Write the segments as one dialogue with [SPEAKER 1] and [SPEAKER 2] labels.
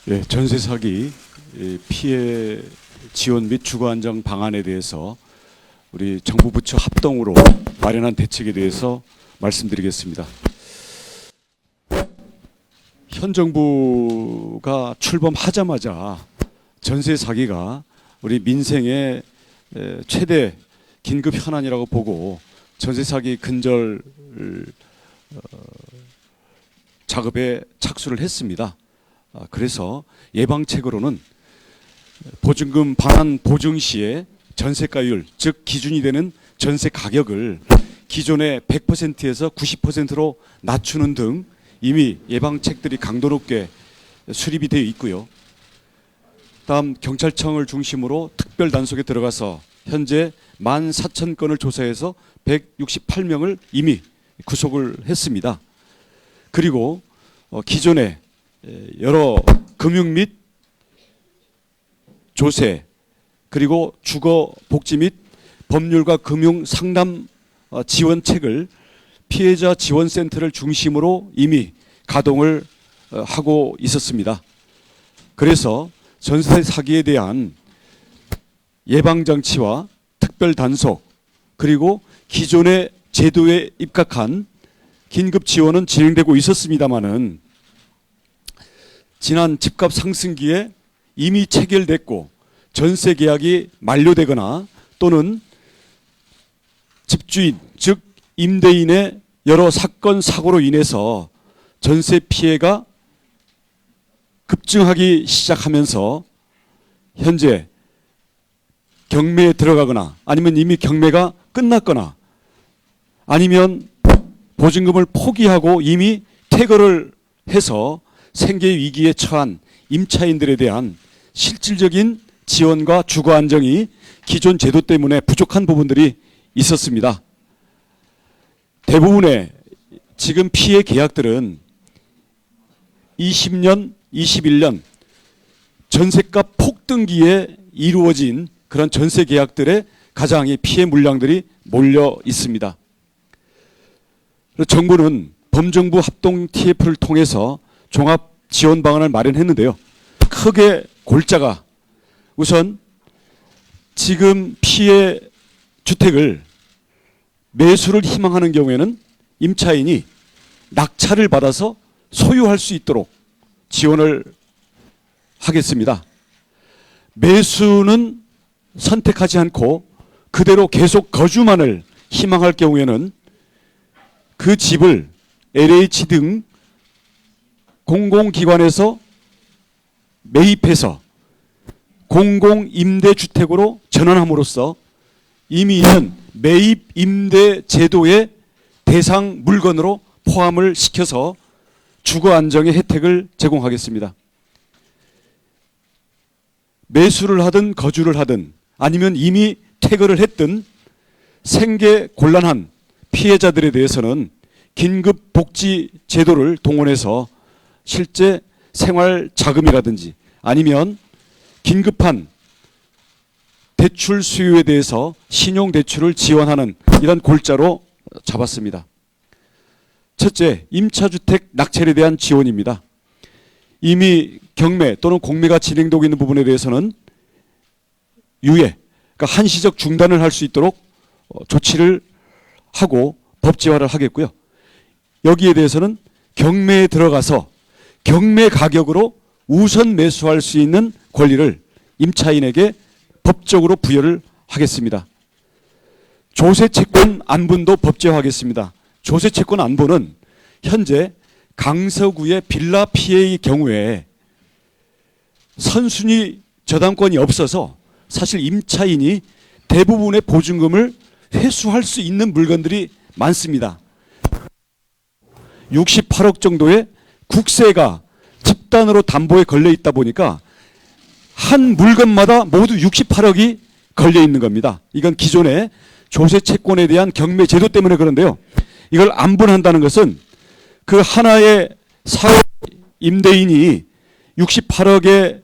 [SPEAKER 1] 예, 전세 사기 피해 지원 및 주거 안정 방안에 대해서 우리 정부 부처 합동으로 마련한 대책에 대해서 말씀드리겠습니다. 현 정부가 출범하자마자 전세 사기가 우리 민생의 최대 긴급 현안이라고 보고 전세 사기 근절 작업에 착수를 했습니다. 그래서 예방책으로는 보증금 반환 보증 시에 전세가율, 즉 기준이 되는 전세 가격을 기존의 100%에서 90%로 낮추는 등 이미 예방책들이 강도 높게 수립이 되어 있고요. 다음 경찰청을 중심으로 특별 단속에 들어가서 현재 14,000건을 조사해서 168명을 이미 구속을 했습니다. 그리고 기존에 여러 금융 및 조세 그리고 주거 복지 및 법률과 금융 상담 지원책을 피해자 지원센터를 중심으로 이미 가동을 하고 있었습니다. 그래서 전세 사기에 대한 예방장치와 특별 단속 그리고 기존의 제도에 입각한 긴급 지원은 진행되고 있었습니다마는 지난 집값 상승기에 이미 체결됐고 전세 계약이 만료되거나 또는 집주인 즉 임대인의 여러 사건 사고로 인해서 전세 피해가 급증하기 시작하면서 현재 경매에 들어가거나 아니면 이미 경매가 끝났거나 아니면 보증금을 포기하고 이미 퇴거를 해서 생계 위기에 처한 임차인들에 대한 실질적인 지원과 주거 안정이 기존 제도 때문에 부족한 부분들이 있었습니다. 대부분의 지금 피해 계약들은 20년, 21년 전세값 폭등기에 이루어진 그런 전세 계약들의 가장의 피해 물량들이 몰려 있습니다. 정부는 범정부 합동 TF를 통해서 종합 지원 방안을 마련했는데요. 크게 골자가 우선 지금 피해 주택을 매수를 희망하는 경우에는 임차인이 낙찰을 받아서 소유할 수 있도록 지원을 하겠습니다. 매수는 선택하지 않고 그대로 계속 거주만을 희망할 경우에는 그 집을 LH 등 공공기관에서 매입해서 공공임대주택으로 전환함으로써 이미 있는 매입임대 제도의 대상 물건으로 포함을 시켜서 주거 안정의 혜택을 제공하겠습니다. 매수를 하든 거주를 하든 아니면 이미 퇴거를 했든 생계 곤란한 피해자들에 대해서는 긴급 복지 제도를 동원해서 실제 생활 자금이라든지 아니면 긴급한 대출 수요에 대해서 신용대출을 지원하는 이런 골자로 잡았습니다. 첫째, 임차주택 낙찰에 대한 지원입니다. 이미 경매 또는 공매가 진행되고 있는 부분에 대해서는 유예, 그러니까 한시적 중단을 할 수 있도록 조치를 하고 법제화를 하겠고요. 여기에 대해서는 경매에 들어가서 경매 가격으로 우선 매수할 수 있는 권리를 임차인에게 법적으로 부여를 하겠습니다. 조세채권 안분도 법제화하겠습니다. 조세채권 안분은 현재 강서구의 빌라 피해의 경우에 선순위 저당권이 없어서 사실 임차인이 대부분의 보증금을 회수할 수 있는 물건들이 많습니다. 68억 정도의 국세가 집단으로 담보에 걸려 있다 보니까 한 물건마다 모두 68억이 걸려 있는 겁니다. 이건 기존의 조세 채권에 대한 경매 제도 때문에 그런데요. 이걸 안분한다는 것은 그 하나의 사업 임대인이 68억의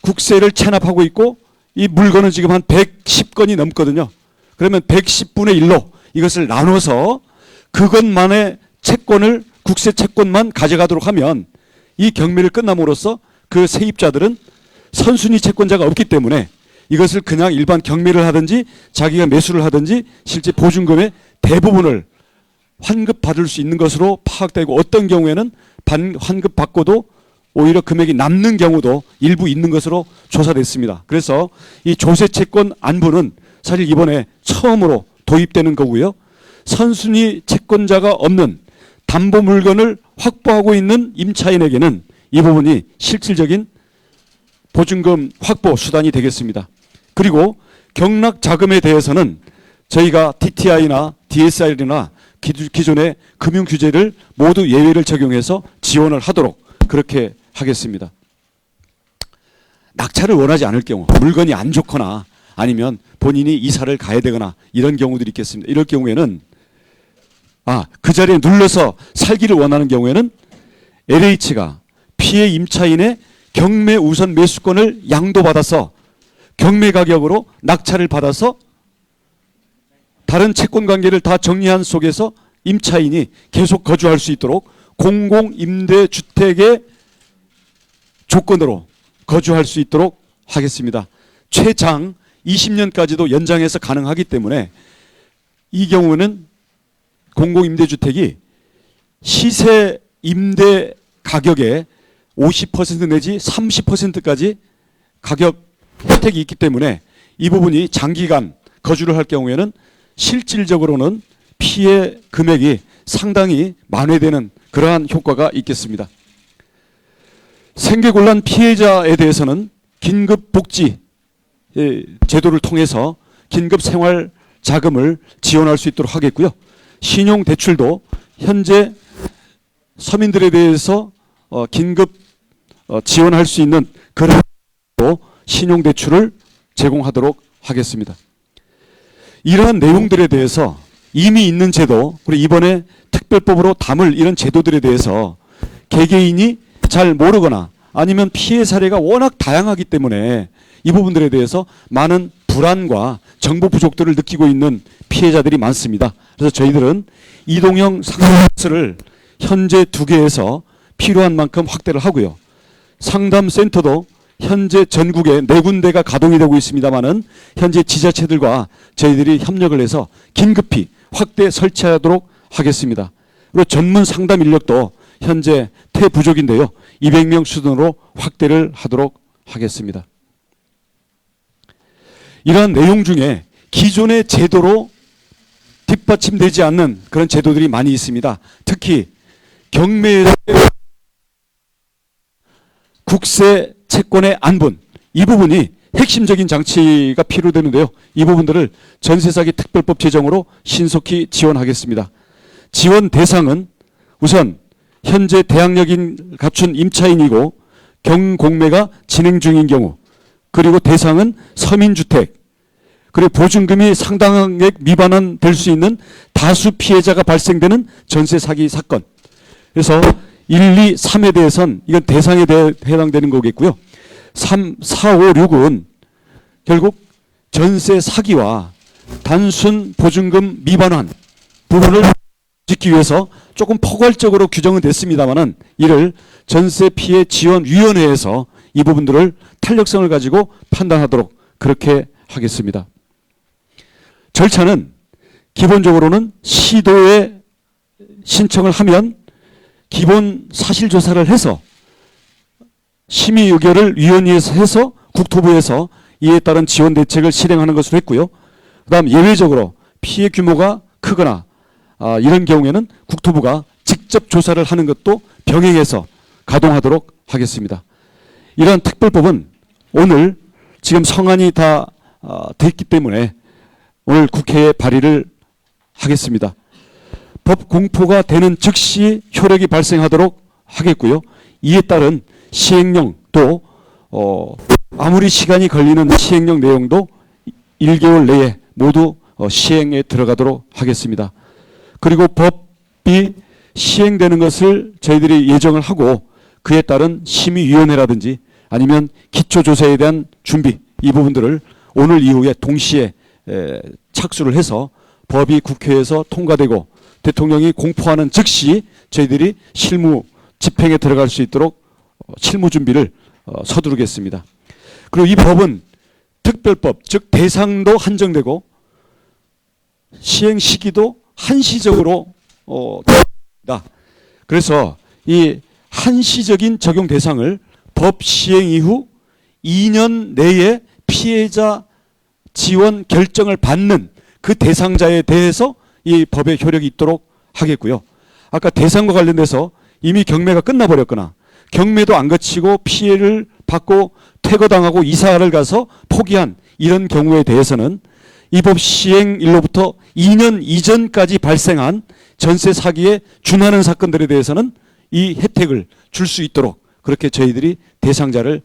[SPEAKER 1] 국세를 체납하고 있고 이 물건은 지금 한 110건이 넘거든요. 그러면 110분의 1로 이것을 나눠서 그것만의 채권을 국세 채권만 가져가도록 하면 이 경매를 끝남으로써 그 세입자들은 선순위 채권자가 없기 때문에 이것을 그냥 일반 경매를 하든지 자기가 매수를 하든지 실제 보증금의 대부분을 환급받을 수 있는 것으로 파악되고, 어떤 경우에는 환급받고도 오히려 금액이 남는 경우도 일부 있는 것으로 조사됐습니다. 그래서 이 조세채권 안부는 사실 이번에 처음으로 도입되는 거고요. 선순위 채권자가 없는 담보 물건을 확보하고 있는 임차인에게는 이 부분이 실질적인 보증금 확보 수단이 되겠습니다. 그리고 경락 자금에 대해서는 저희가 DTI나 DSR이나 기존의 금융 규제를 모두 예외를 적용해서 지원을 하도록 그렇게 하겠습니다. 낙찰을 원하지 않을 경우, 물건이 안 좋거나 아니면 본인이 이사를 가야 되거나 이런 경우들이 있겠습니다. 이럴 경우에는 그 자리에 눌러서 살기를 원하는 경우에는 LH가 피해 임차인의 경매 우선 매수권을 양도받아서 경매 가격으로 낙찰을 받아서 다른 채권 관계를 다 정리한 속에서 임차인이 계속 거주할 수 있도록 공공임대주택의 조건으로 거주할 수 있도록 하겠습니다. 최장 20년까지도 연장해서 가능하기 때문에 이 경우는 공공임대주택이 시세 임대 가격의 50% 내지 30%까지 가격 혜택이 있기 때문에 이 부분이 장기간 거주를 할 경우에는 실질적으로는 피해 금액이 상당히 만회되는 그러한 효과가 있겠습니다. 생계곤란 피해자에 대해서는 긴급복지 제도를 통해서 긴급생활자금을 지원할 수 있도록 하겠고요. 신용대출도 현재 서민들에 대해서 긴급 지원할 수 있는 그런 신용대출을 제공하도록 하겠습니다. 이러한 내용들에 대해서 이미 있는 제도, 그리고 이번에 특별법으로 담을 이런 제도들에 대해서 개개인이 잘 모르거나 아니면 피해 사례가 워낙 다양하기 때문에 이 부분들에 대해서 많은 불안과 정보 부족들을 느끼고 있는 피해자들이 많습니다. 그래서 저희들은 이동형 상담센터를 현재 2개에서 필요한 만큼 확대를 하고요. 상담센터도 현재 전국에 4군데가 가동이 되고 있습니다만은 현재 지자체들과 저희들이 협력을 해서 긴급히 확대 설치하도록 하겠습니다. 그리고 전문 상담 인력도 현재 태부족인데요. 200명 수준으로 확대를 하도록 하겠습니다. 이러한 내용 중에 기존의 제도로 뒷받침되지 않는 그런 제도들이 많이 있습니다. 특히 경매 국세 채권의 안분, 이 부분이 핵심적인 장치가 필요되는데요. 이 부분들을 전세사기 특별법 제정으로 신속히 지원하겠습니다. 지원 대상은 우선 현재 대항력인 갖춘 임차인이고 경공매가 진행 중인 경우, 그리고 대상은 서민주택, 그리고 보증금이 상당액 미반환 될 수 있는 다수 피해자가 발생되는 전세 사기 사건. 그래서 1, 2, 3에 대해서는 이건 대상에 해당되는 거겠고요. 3, 4, 5, 6은 결국 전세 사기와 단순 보증금 미반환 부분을 짓기 위해서 조금 포괄적으로 규정은 됐습니다만은 이를 전세 피해 지원 위원회에서 이 부분들을 탄력성을 가지고 판단하도록 그렇게 하겠습니다. 절차는 기본적으로는 시도에 신청을 하면 기본 사실 조사를 해서 심의 의결을 위원회에서 해서 국토부에서 이에 따른 지원 대책을 실행하는 것으로 했고요. 그다음 예외적으로 피해 규모가 크거나 이런 경우에는 국토부가 직접 조사를 하는 것도 병행해서 가동하도록 하겠습니다. 이러한 특별법은 오늘 지금 성안이 다 됐기 때문에 오늘 국회에 발의를 하겠습니다. 법 공포가 되는 즉시 효력이 발생하도록 하겠고요. 이에 따른 시행령 또 아무리 시간이 걸리는 시행령 내용도 1개월 내에 모두 시행에 들어가도록 하겠습니다. 그리고 법이 시행되는 것을 저희들이 예정을 하고 그에 따른 심의위원회라든지 아니면 기초조사에 대한 준비, 이 부분들을 오늘 이후에 동시에 착수를 해서 법이 국회에서 통과되고 대통령이 공포하는 즉시 저희들이 실무 집행에 들어갈 수 있도록 실무 준비를 서두르겠습니다. 그리고 이 법은 특별법, 즉 대상도 한정되고 시행 시기도 한시적으로 됩니다. 그래서 이 한시적인 적용 대상을 법 시행 이후 2년 내에 피해자 지원 결정을 받는 그 대상자에 대해서 이 법의 효력이 있도록 하겠고요. 아까 대상과 관련돼서 이미 경매가 끝나버렸거나 경매도 안 거치고 피해를 받고 퇴거당하고 이사를 가서 포기한 이런 경우에 대해서는 이 법 시행일로부터 2년 이전까지 발생한 전세 사기에 준하는 사건들에 대해서는 이 혜택을 줄 수 있도록 그렇게 저희들이 대상자를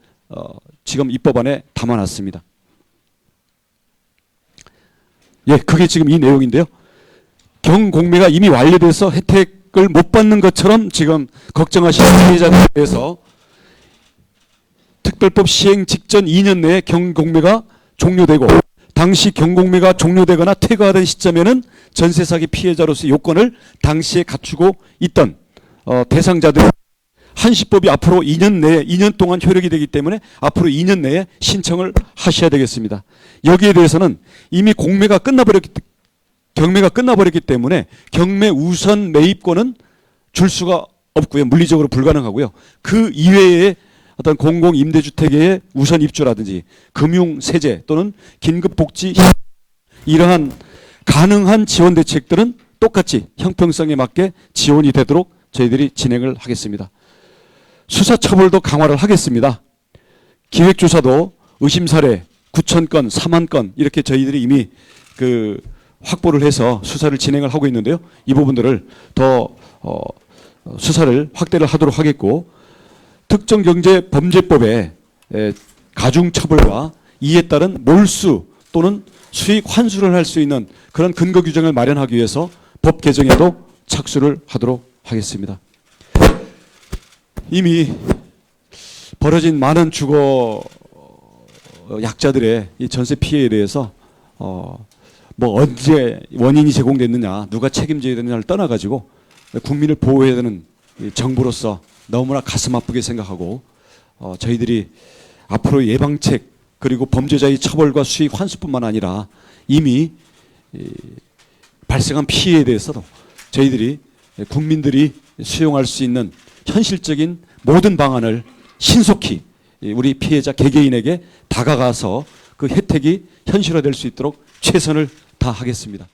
[SPEAKER 1] 지금 입법안에 담아놨습니다. 예, 그게 지금 이 내용인데요. 경공매가 이미 완료돼서 혜택을 못 받는 것처럼 지금 걱정하시는 피해자들에 대해서 특별법 시행 직전 2년 내에 경공매가 종료되고 당시 경공매가 종료되거나 퇴거하던 시점에는 전세 사기 피해자로서의 요건을 당시에 갖추고 있던 대상자들 한시법이 앞으로 2년 동안 효력이 되기 때문에 앞으로 2년 내에 신청을 하셔야 되겠습니다. 여기에 대해서는 이미 경매가 끝나버렸기 때문에 경매 우선 매입권은 줄 수가 없고요. 물리적으로 불가능하고요. 그 이외에 어떤 공공임대주택의 우선 입주라든지 금융세제 또는 긴급복지 이러한 가능한 지원 대책들은 똑같이 형평성에 맞게 지원이 되도록 저희들이 진행을 하겠습니다. 수사처벌도 강화를 하겠습니다. 기획조사도 의심사례 9,000건, 4만 건 이렇게 저희들이 이미 확보를 해서 수사를 진행을 하고 있는데요. 이 부분들을 더 수사를 확대를 하도록 하겠고 특정경제범죄법에 가중처벌과 이에 따른 몰수 또는 수익 환수를 할 수 있는 그런 근거 규정을 마련하기 위해서 법 개정에도 착수를 하도록 하겠습니다. 이미 벌어진 많은 주거 약자들의 이 전세 피해에 대해서 언제 원인이 제공됐느냐, 누가 책임져야 되느냐를 떠나가지고 국민을 보호해야 되는 정부로서 너무나 가슴 아프게 생각하고 저희들이 앞으로 예방책 그리고 범죄자의 처벌과 수익 환수뿐만 아니라 이미 발생한 피해에 대해서도 저희들이 국민들이 수용할 수 있는 현실적인 모든 방안을 신속히 우리 피해자 개개인에게 다가가서 그 혜택이 현실화될 수 있도록 최선을 다하겠습니다.